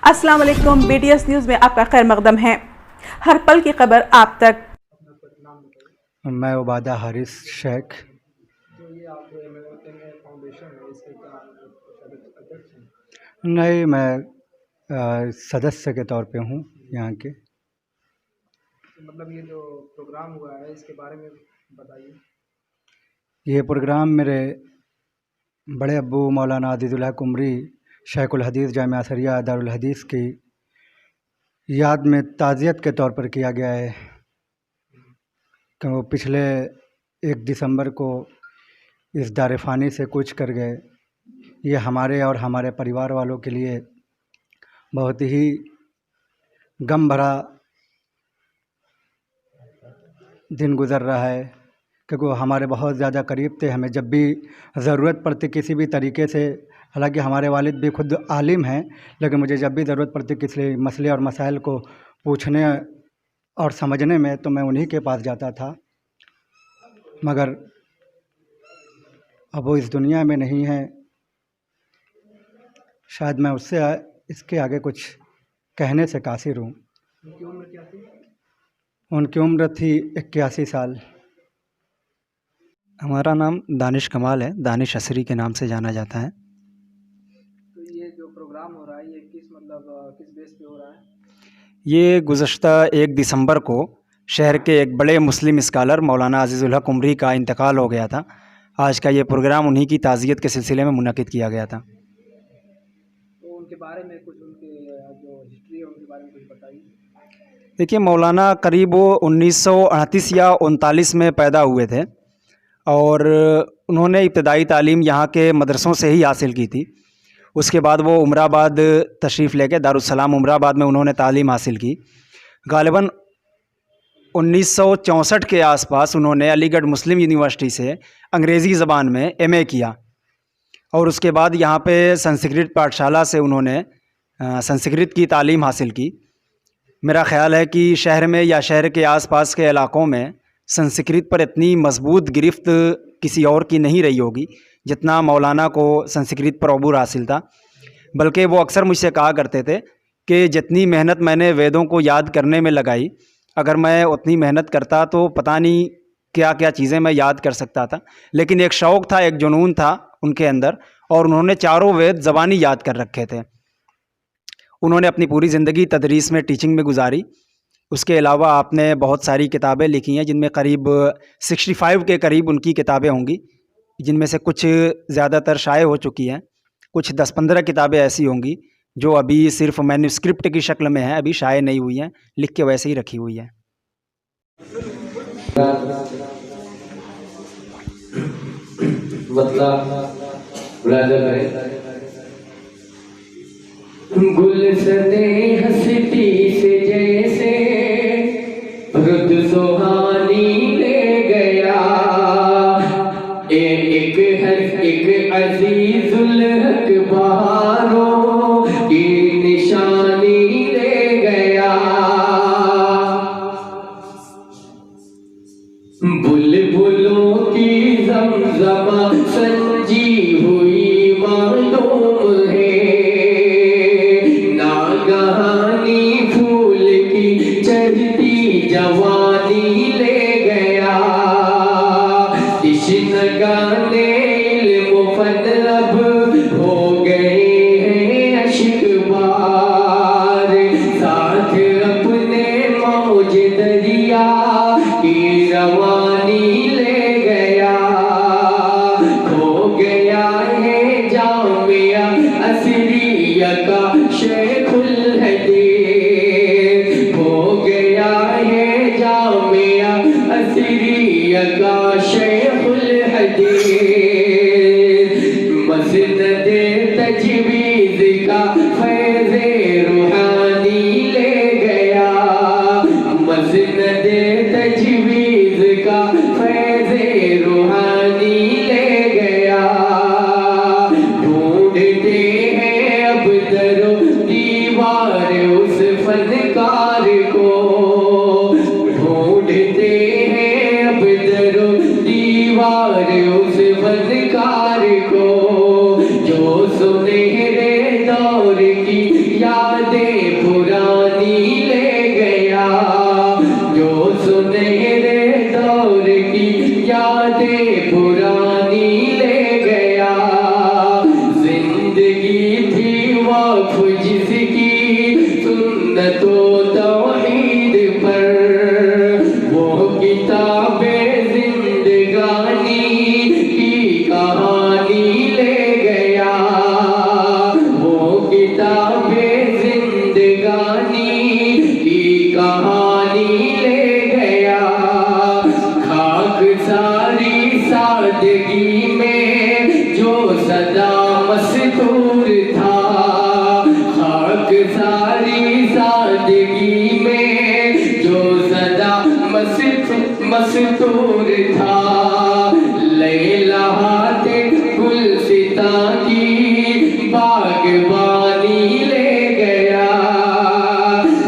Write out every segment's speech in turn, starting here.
अस्सलाम वालेकुम, BTS news में आपका खैर मकदम है। हर पल की खबर आप तक। मैं उबादा हारिस शेख। नहीं, मैं सदस्य के तौर पे हूँ यहाँ के। मतलब ये जो प्रोग्राम हुआ है इसके बारे में बताइए। ये प्रोग्राम मेरे बड़े अब्बू मौलाना अज़ीज़ुल हक उमरी शेखुल हदीस जामिया असरिया दारुल हदीस की याद में ताज़ियत के तौर पर किया गया है कि वो पिछले 1 दिसंबर को इस दार फ़ानी से कूच कर गए। ये हमारे और हमारे परिवार वालों के लिए बहुत ही गम भरा दिन गुज़र रहा है, क्योंकि वो हमारे बहुत ज़्यादा करीब थे। हमें जब भी ज़रूरत पड़ती किसी भी तरीके से, हालांकि हमारे वालिद भी खुद आलिम हैं, लेकिन मुझे जब भी ज़रूरत पड़ती किसी मसले और मसाइल को पूछने और समझने में, तो मैं उन्हीं के पास जाता था। मगर अब वो इस दुनिया में नहीं है। शायद मैं उससे इसके आगे कुछ कहने से कासिर हूँ। उनकी उम्र क्या थी? उनकी उम्र थी 81 साल। हमारा नाम दानिश कमाल है, दानिश असरी के नाम से जाना जाता है। तो ये जो प्रोग्राम हो रहा है ये किस बेस पे हो रहा है? ये गुज़श्ता 1 दिसंबर को शहर के एक बड़े मुस्लिम स्कॉलर मौलाना अज़ीज़ुल हक उमरी का इंतकाल हो गया था। आज का ये प्रोग्राम उन्हीं की ताज़ियत के सिलसिले में मुनक़िद किया गया था। तो उनके बारे में कुछ, उनके जो हिस्ट्री है उनके बारे में कुछ बताइए। देखिए, मौलाना करीब 1938 या 39 में पैदा हुए थे और उन्होंने इब्तदाई तालीम यहाँ के मदरसों से ही हासिल की थी। उसके बाद वो उमराबाद तशरीफ़ लेके दारुस्सलाम उमराबाद में उन्होंने तालीम हासिल की। गालिबन 1964 के आसपास उन्होंने अलीगढ़ मुस्लिम यूनिवर्सिटी से अंग्रेज़ी ज़बान में MA किया और उसके बाद यहाँ पे संस्कृत पाठशाला से उन्होंने संस्कृत की तालीम हासिल की। मेरा ख़्याल है कि शहर में या शहर के आसपास के इलाक़ों में संस्कृत पर इतनी मजबूत गिरफ्त किसी और की नहीं रही होगी जितना मौलाना को संस्कृत पर अबूर हासिल था। बल्कि वो अक्सर मुझसे कहा करते थे कि जितनी मेहनत मैंने वेदों को याद करने में लगाई, अगर मैं उतनी मेहनत करता तो पता नहीं क्या क्या चीज़ें मैं याद कर सकता था। लेकिन एक शौक़ था, एक जुनून था उनके अंदर और उन्होंने चारों वेद ज़बानी याद कर रखे थे। उन्होंने अपनी पूरी ज़िंदगी तदरीस में, टीचिंग में गुजारी। उसके अलावा आपने बहुत सारी किताबें लिखी हैं जिनमें करीब 65 के करीब उनकी किताबें होंगी, जिनमें से कुछ ज़्यादातर शाये हो चुकी हैं। कुछ 10-15 किताबें ऐसी होंगी जो अभी सिर्फ मैन्युस्क्रिप्ट की शक्ल में हैं, अभी शाये नहीं हुई हैं, लिख के वैसे ही रखी हुई हैं। गुलशने हंसती से जैसे रुत सुहानी ले गया, एक हर एक अजीजुल हक बहारों की निशानी ले गया। बुलबुलों की ज़मज़मा संजी हुई मालूम है, नागहानी फूल की चढ़ती जवानी ले गया। इश्क़-ए-गाने इल्म फन अब हो गए हैं अश्कबार, साथ अपने मौज दरिया की रवानी ले गया। खो गया है जामिया असरिया का शेखुल हदीस, हो गया है जामिया असरिया का शेखुल हदीस। मसनद तजवीज़ का फैज़े रूहानी ले गया, मसनद तजवीज़ का फैज़े रूहानी ले गया। ढूंढते हैं अब दरो दीवार उस फनकार को, ढूंढते हैं अब दरो दीवार उस फनकार को, जो सुनहरे दौर की यादें यादें पुरानी ले गया। जिंदगी थी वक्फ जिसकी सुन्नतों तौहीद पर, वो किताबें जिंदगानी की कहानी ले गया। वो किताबें जिंदगानी की कहानी ले गया। खाक सारी सादगी में जो सदा मस्तूर था, खाक सारी सादगी में जो सदा मस्तूर था। लैला हाथे गुलसिता की बागबानी ले गया।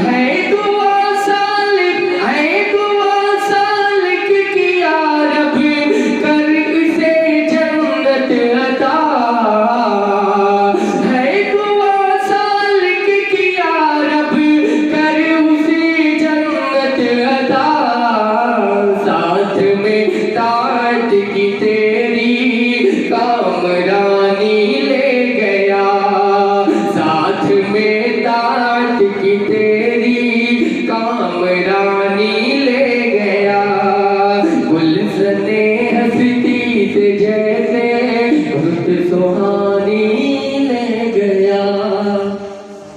है दुआ सालिक किया रब कर इसे जन्नत अता। है दुआ सालिक किया रब कर उसे जन्नत अता। साथ में तात की तेरी कामरानी ले गया। साथ में तात की तेरी कामरानी ले गया। गुलशने हंसती से जैसे रुत सुहानी ले गया।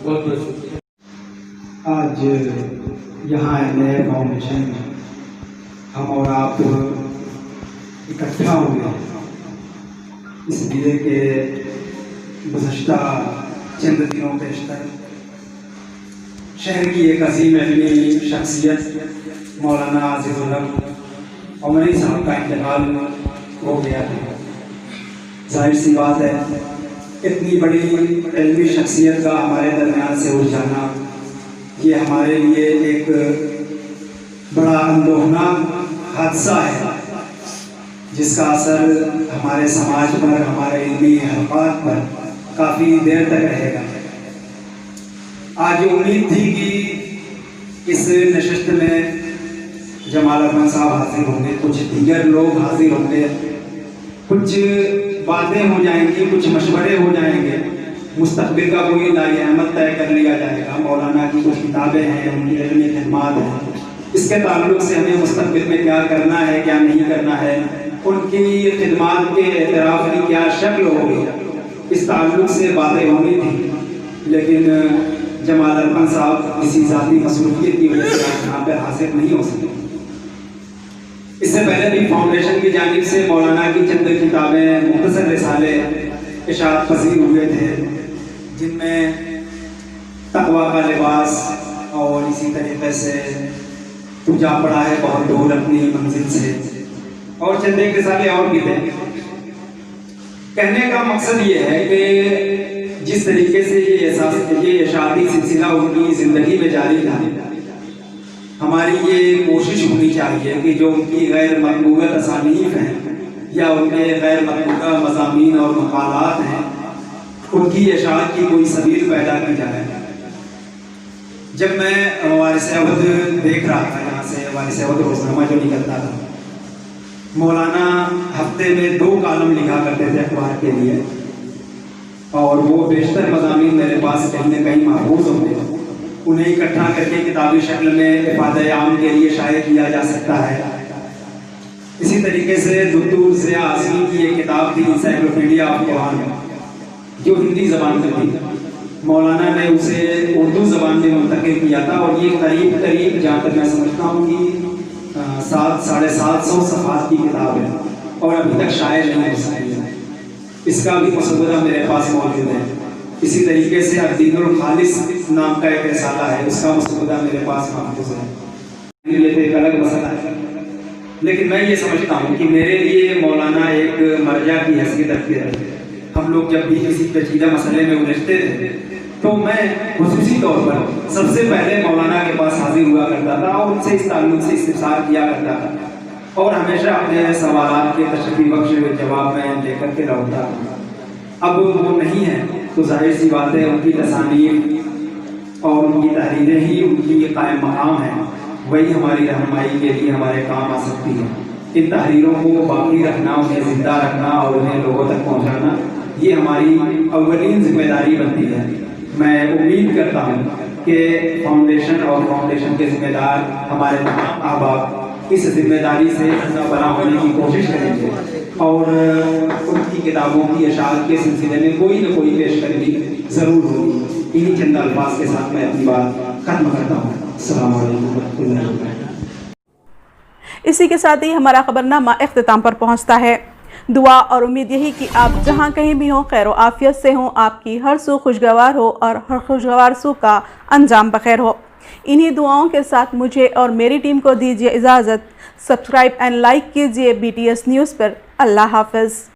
बहुत बहुत शुक्रिया। आज यहाँ नए फाउंडेशन हम और आप इकट्ठा हुए हैं, इसलिए कि गुज़श्ता चंद दिनों पेशतर शहर की एक अजीम अहमी शख्सियत मौलाना आज़िज़ुल हक़ उमरी साहब का इंतकाल हो गया है। जाहिर सी बात है, इतनी बड़ी इल्मी शख्सियत का हमारे दरमियान से उठ जाना, ये हमारे लिए एक बड़ा अंदोहनाक हादसा है, जिसका असर हमारे समाज पर, हमारे इल्मी हलक़ात पर काफ़ी देर तक रहेगा। आज उम्मीद थी कि इस नशिस्त में जमाल अहमद साहब हाजिर होंगे, कुछ दीगर लोग हाजिर होंगे, कुछ बातें हो जाएंगी, कुछ मशवरे हो जाएंगे, मुस्तक़बिल का कोई दायरा तय कर लिया जाएगा। मौलाना की कुछ किताबें हैं, उनकी इल्मी खिदमात हैं, इसके ताल्लुक से हमें मुस्तक़बिल में क्या करना है, क्या नहीं करना है, उनकी खिदमात के एतराफ़ की क्या शक्ल होगी, इस ताल्लुक से बातें होनी थी। लेकिन जमाल अरफन साहब किसी ज़ाती मसरूफियत की वजह से यहाँ पर हाजिर नहीं हो सके। इससे पहले भी फाउंडेशन की जानिब से मौलाना की चंद किताबें, मुख्तसर रिसाले इशाअत पसीर हुए थे, जिनमें तक़वा का लिबास और इसी तरीके से तू जा पड़ा है बहुत दूर अपनी मंजिल से, और चंद एक रिसाले और भी थे। कहने का मकसद ये है कि जिस तरीके से ये इशाअती सिलसिला उनकी ज़िंदगी में जारी था, हमारी ये कोशिश होनी चाहिए कि जो उनकी गैर मक़बूल तसानीफ़ हैं या उनके गैर मक़बूल मज़ामीन और मक़ालात हैं, उनकी इशाअत की कोई सबील पैदा की जाए। जब मैं वारिस अवध देख रहा था, यहाँ से वारिस अवध रोज़नामा जो निकलता था, मौलाना हफ्ते में 2 कॉलम लिखा करते थे अखबार के लिए, और वो बेशतर मज़ामीन मेरे पास कहीं न कहीं महफूज होंगे। उन्हें इकट्ठा करके किताबी शक्ल में इफ़ादे आम के लिए शाये किया जा सकता है। इसी तरीके से दुत्तूर ज़िया आज़मी की एक किताब थी, इंसाइक्लोपीडिया ऑफ कुरान, जो हिंदी ज़बान में थी। मौलाना ने उसे उर्दू ज़बान में मुंतकिल किया था, और ये करीब जहाँ तक मैं समझता हूँ कि 700-750 सफ़हात की किताब है, और अभी तक शाये नहीं हो सकी है। इसका भी मसौदा मेरे पास मौजूद है। इसी तरीके से अद्दीनुल खालिस नाम का एक रिसाला है, उसका मसौदा मेरे पास महफूज है। ये तो एक अलग मसला है, लेकिन मैं ये समझता हूँ कि मेरे लिए मौलाना एक मर्जा की हैसियत रखते रहे। हम लोग जब भी किसी पेचीदा मसले में उलझते थे, तो मैं खुसूसी तौर पर सबसे पहले मौलाना के पास हाजिर हुआ करता था और उनसे इस ताल्लुक से इस्तिफसार किया करता था, और हमेशा अपने सवालात के तशरीफ़ बख्श जवाब में लेकर के लौटता था। अब वो नहीं है, तो जाहिर सी बात है उनकी तसानीफ़ और उनकी तहरीरें ही उनकी कायम मकाम हैं, वही हमारी रहनुमाई के लिए हमारे काम आ सकती है। इन तहरीरों को बाकी रखना, उन्हें ज़िंदा रखना और उन्हें लोगों तक पहुँचाना, ये हमारी अव्वलीन जिम्मेदारी बनती है। मैं उम्मीद करता हूँ कि फाउंडेशन और फाउंडेशन के ज़िम्मेदार हमारे तमाम अहबाब इस जिम्मेदारी से बना होने की कोशिश करेंगे और उनकी किताबों की अशात के सिलसिले में कोई न कोई पेशकदमी ज़रूर होगी। इन्हीं चंद अल्फाज के साथ मैं अपनी बात खत्म करता हूँ। अस्सलामु अलैकुम वरहमतुल्लाहि वबरकातुहू। इसी के साथ ही हमारा खबरनामा इख्तिताम पर पहुंचता है। दुआ और उम्मीद यही कि आप जहां कहीं भी हों खैर आफियत से हों, आपकी हर सू खुशगवार हो और हर खुशगवार सू का अंजाम बखैर हो। इन्हीं दुआओं के साथ मुझे और मेरी टीम को दीजिए इजाज़त। सब्सक्राइब एंड लाइक कीजिए BTS न्यूज़ पर। अल्लाह हाफ़िज़।